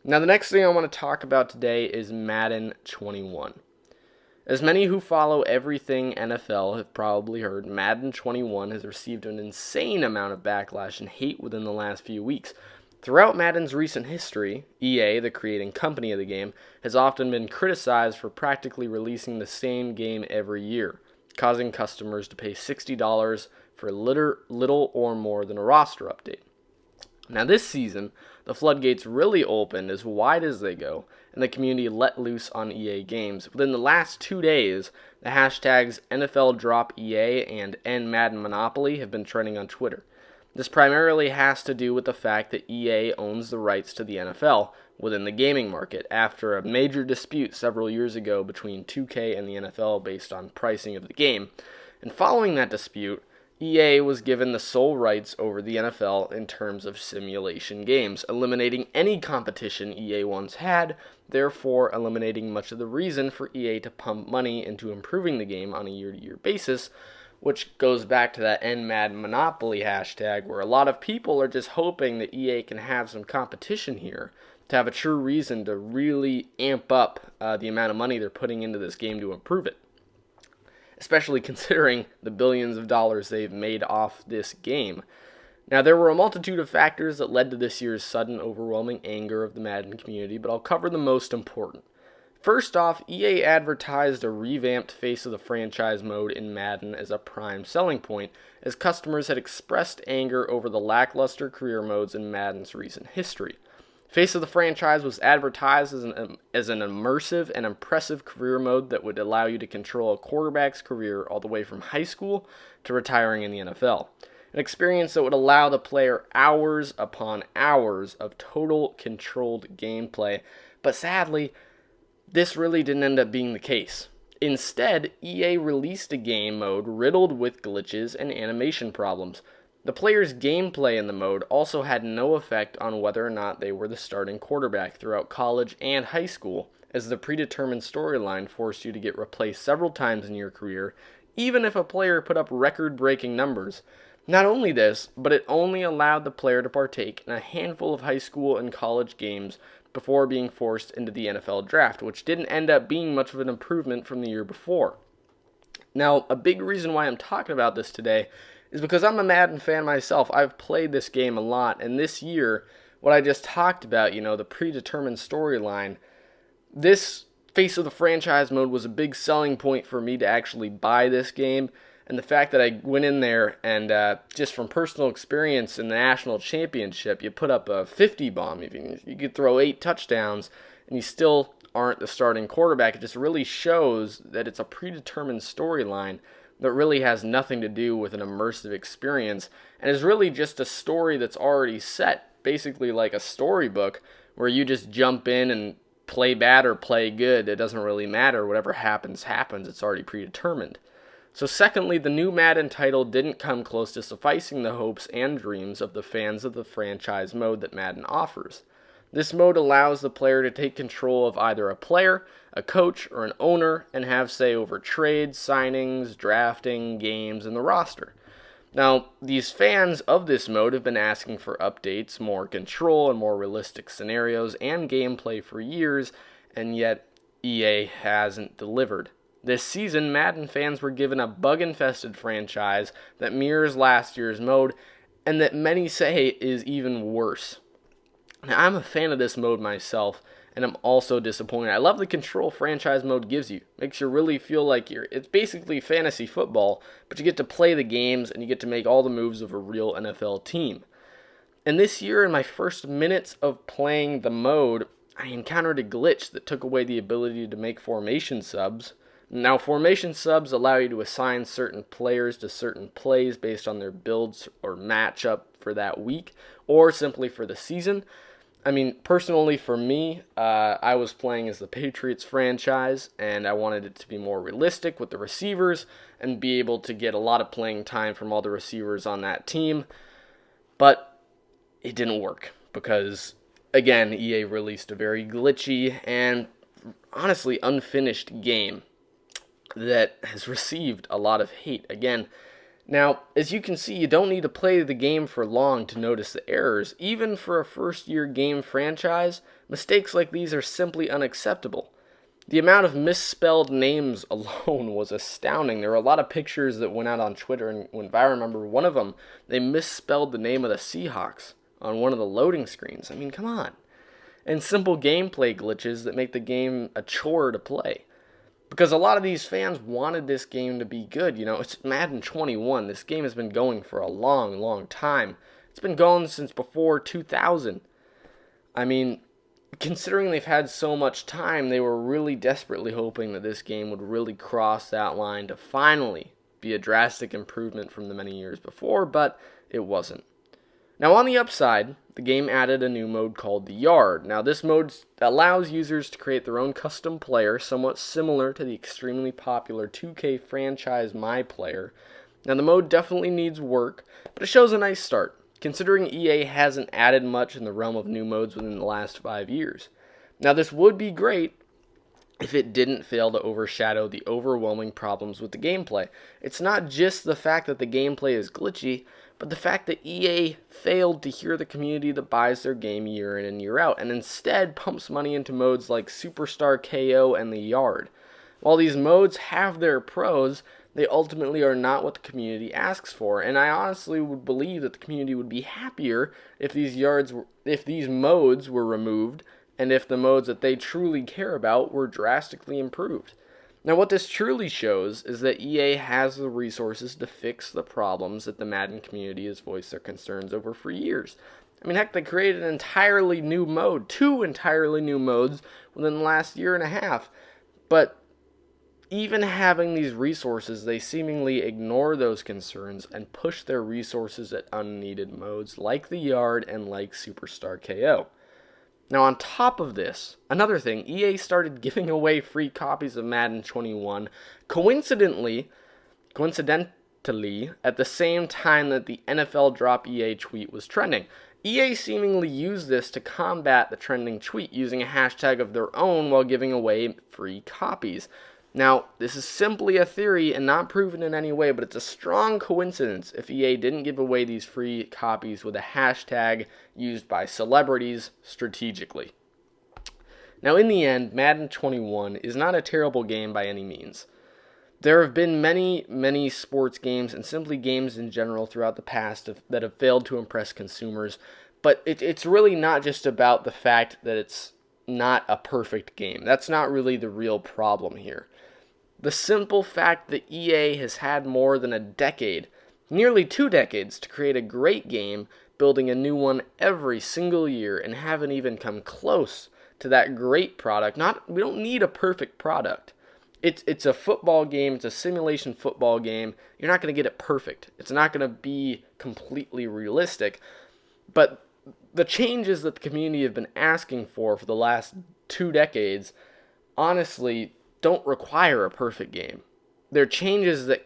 Now, the next thing I want to talk about today is Madden 21. As many who follow everything NFL have probably heard, Madden 21 has received an insane amount of backlash and hate within the last few weeks. Throughout Madden's recent history, EA, the creating company of the game, has often been criticized for practically releasing the same game every year, causing customers to pay $60 for little or more than a roster update. Now, this season, the floodgates really opened as wide as they go, and the community let loose on EA games. Within the last 2 days, the hashtags NFLDropEA and NMaddenMonopoly have been trending on Twitter. This primarily has to do with the fact that EA owns the rights to the NFL within the gaming market after a major dispute several years ago between 2K and the NFL based on pricing of the game. And following that dispute, EA was given the sole rights over the NFL in terms of simulation games, eliminating any competition EA once had, therefore eliminating much of the reason for EA to pump money into improving the game on a year-to-year basis, which goes back to that NMadMonopoly hashtag, where a lot of people are just hoping that EA can have some competition here to have a true reason to really amp up the amount of money they're putting into this game to improve it, especially considering the billions of dollars they've made off this game. Now, there were a multitude of factors that led to this year's sudden, overwhelming anger of the Madden community, but I'll cover the most important. First off, EA advertised a revamped Face of the Franchise mode in Madden as a prime selling point, as customers had expressed anger over the lackluster career modes in Madden's recent history. Face of the Franchise was advertised as an immersive and impressive career mode that would allow you to control a quarterback's career all the way from high school to retiring in the NFL. An experience that would allow the player hours upon hours of total controlled gameplay. But sadly, this really didn't end up being the case. Instead, EA released a game mode riddled with glitches and animation problems. The player's gameplay in the mode also had no effect on whether or not they were the starting quarterback throughout college and high school, as the predetermined storyline forced you to get replaced several times in your career, even if a player put up record-breaking numbers. Not only this, but it only allowed the player to partake in a handful of high school and college games before being forced into the NFL draft, which didn't end up being much of an improvement from the year before. Now, a big reason why I'm talking about this today is because I'm a Madden fan myself. I've played this game a lot, and this year, what I just talked about, the predetermined storyline, this Face of the Franchise mode was a big selling point for me to actually buy this game, and the fact that I went in there and just from personal experience in the national championship, you put up a 50 bomb. You could throw 8 touchdowns, and you still aren't the starting quarterback. It just really shows that it's a predetermined storyline that really has nothing to do with an immersive experience, and is really just a story that's already set, basically like a storybook, where you just jump in and play bad or play good. It doesn't really matter. Whatever happens, happens. It's already predetermined. So secondly, the new Madden title didn't come close to sufficing the hopes and dreams of the fans of the franchise mode that Madden offers. This mode allows the player to take control of either a player, a coach, or an owner, and have say over trades, signings, drafting, games, and the roster. Now, these fans of this mode have been asking for updates, more control, and more realistic scenarios and gameplay for years, and yet EA hasn't delivered. This season, Madden fans were given a bug-infested franchise that mirrors last year's mode, and that many say is even worse. Now, I'm a fan of this mode myself, and I'm also disappointed. I love the control franchise mode gives you. Makes you really feel like it's basically fantasy football, but you get to play the games, and you get to make all the moves of a real NFL team. And this year, in my first minutes of playing the mode, I encountered a glitch that took away the ability to make formation subs. Now, formation subs allow you to assign certain players to certain plays based on their builds or matchup for that week, or simply for the season. I mean, personally for me, I was playing as the Patriots franchise, and I wanted it to be more realistic with the receivers and be able to get a lot of playing time from all the receivers on that team. But it didn't work because, again, EA released a very glitchy and honestly unfinished game that has received a lot of hate. Again, now, as you can see, you don't need to play the game for long to notice the errors. Even for a first-year game franchise, Mistakes like these are simply unacceptable. The amount of misspelled names alone was astounding. There were a lot of pictures that went out on Twitter and went viral. I remember one of them, they misspelled the name of the Seahawks on one of the loading screens. I mean, come on. And simple gameplay glitches that make the game a chore to play. Because a lot of these fans wanted this game to be good. You know, it's Madden 21. This game has been going for a long, long time. It's been going since before 2000. I mean, considering they've had so much time, they were really desperately hoping that this game would really cross that line to finally be a drastic improvement from the many years before, but it wasn't. Now, on the upside, the game added a new mode called the Yard. Now, this mode allows users to create their own custom player, somewhat similar to the extremely popular 2K franchise My Player. Now, the mode definitely needs work, but it shows a nice start, considering EA hasn't added much in the realm of new modes within the last 5 years. Now, this would be great if it didn't fail to overshadow the overwhelming problems with the gameplay. It's not just the fact that the gameplay is glitchy, but the fact that EA failed to hear the community that buys their game year in and year out, and instead pumps money into modes like Superstar KO and the Yard. While these modes have their pros, they ultimately are not what the community asks for, and I honestly would believe that the community would be happier if these modes were removed, and if the modes that they truly care about were drastically improved. Now, what this truly shows is that EA has the resources to fix the problems that the Madden community has voiced their concerns over for years. I mean, heck, they created an entirely new mode, 2 entirely new modes within the last year and a half. But even having these resources, they seemingly ignore those concerns and push their resources at unneeded modes like the Yard and like Superstar KO. Now, on top of this, another thing, EA started giving away free copies of Madden 21, coincidentally, at the same time that the NFL Drop EA tweet was trending. EA seemingly used this to combat the trending tweet using a hashtag of their own while giving away free copies. Now, this is simply a theory and not proven in any way, but it's a strong coincidence if EA didn't give away these free copies with a hashtag used by celebrities strategically. Now, in the end, Madden 21 is not a terrible game by any means. There have been many, many sports games and simply games in general throughout the past that have failed to impress consumers, but it's really not just about the fact that it's not a perfect game. That's not really the real problem here. The simple fact that EA has had more than a decade, nearly 2 decades, to create a great game, building a new one every single year, and haven't even come close to that great product. We don't need a perfect product. It's a football game. It's a simulation football game. You're not going to get it perfect. It's not going to be completely realistic. But the changes that the community have been asking for the last 2 decades, honestly, don't require a perfect game. They're changes that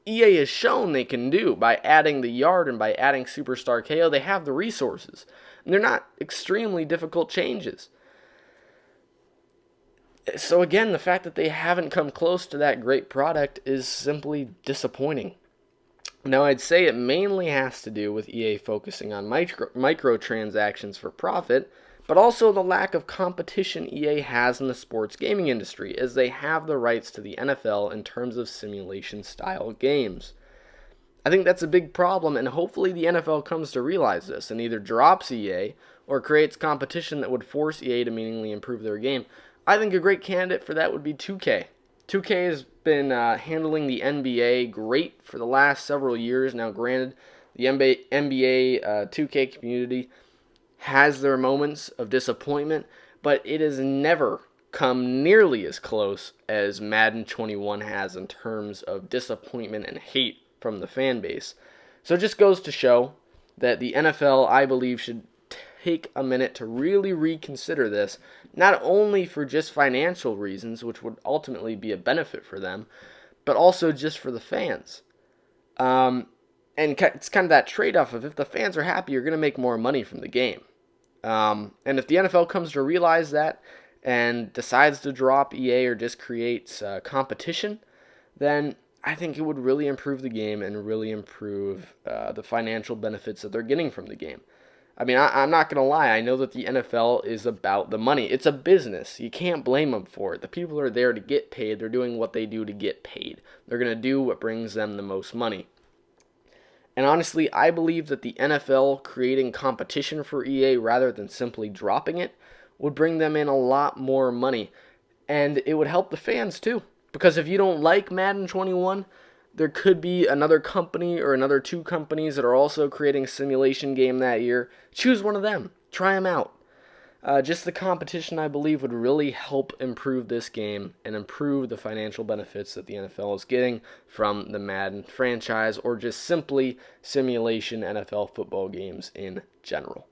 EA has shown they can do by adding the Yard and by adding Superstar KO. They have the resources. And they're not extremely difficult changes. So again, the fact that they haven't come close to that great product is simply disappointing. Now, I'd say it mainly has to do with EA focusing on microtransactions for profit, but also the lack of competition EA has in the sports gaming industry, as they have the rights to the NFL in terms of simulation-style games. I think that's a big problem, and hopefully the NFL comes to realize this and either drops EA or creates competition that would force EA to meaningfully improve their game. I think a great candidate for that would be 2K. 2K has been handling the NBA great for the last several years. Now, granted, the NBA 2K community has their moments of disappointment, but it has never come nearly as close as Madden 21 has in terms of disappointment and hate from the fan base. So it just goes to show that the NFL, I believe, should take a minute to really reconsider this, not only for just financial reasons, which would ultimately be a benefit for them, but also just for the fans. And it's kind of that trade-off of if the fans are happy, you're going to make more money from the game. And if the NFL comes to realize that and decides to drop EA or just creates competition, then I think it would really improve the game and really improve the financial benefits that they're getting from the game. I mean, I'm not going to lie. I know that the NFL is about the money. It's a business. You can't blame them for it. The people are there to get paid. They're doing what they do to get paid. They're going to do what brings them the most money. And honestly, I believe that the NFL creating competition for EA rather than simply dropping it would bring them in a lot more money. And it would help the fans too. Because if you don't like Madden 21, there could be another company or another two companies that are also creating a simulation game that year. Choose one of them. Try them out. Just the competition, I believe, would really help improve this game and improve the financial benefits that the NFL is getting from the Madden franchise or just simply simulation NFL football games in general.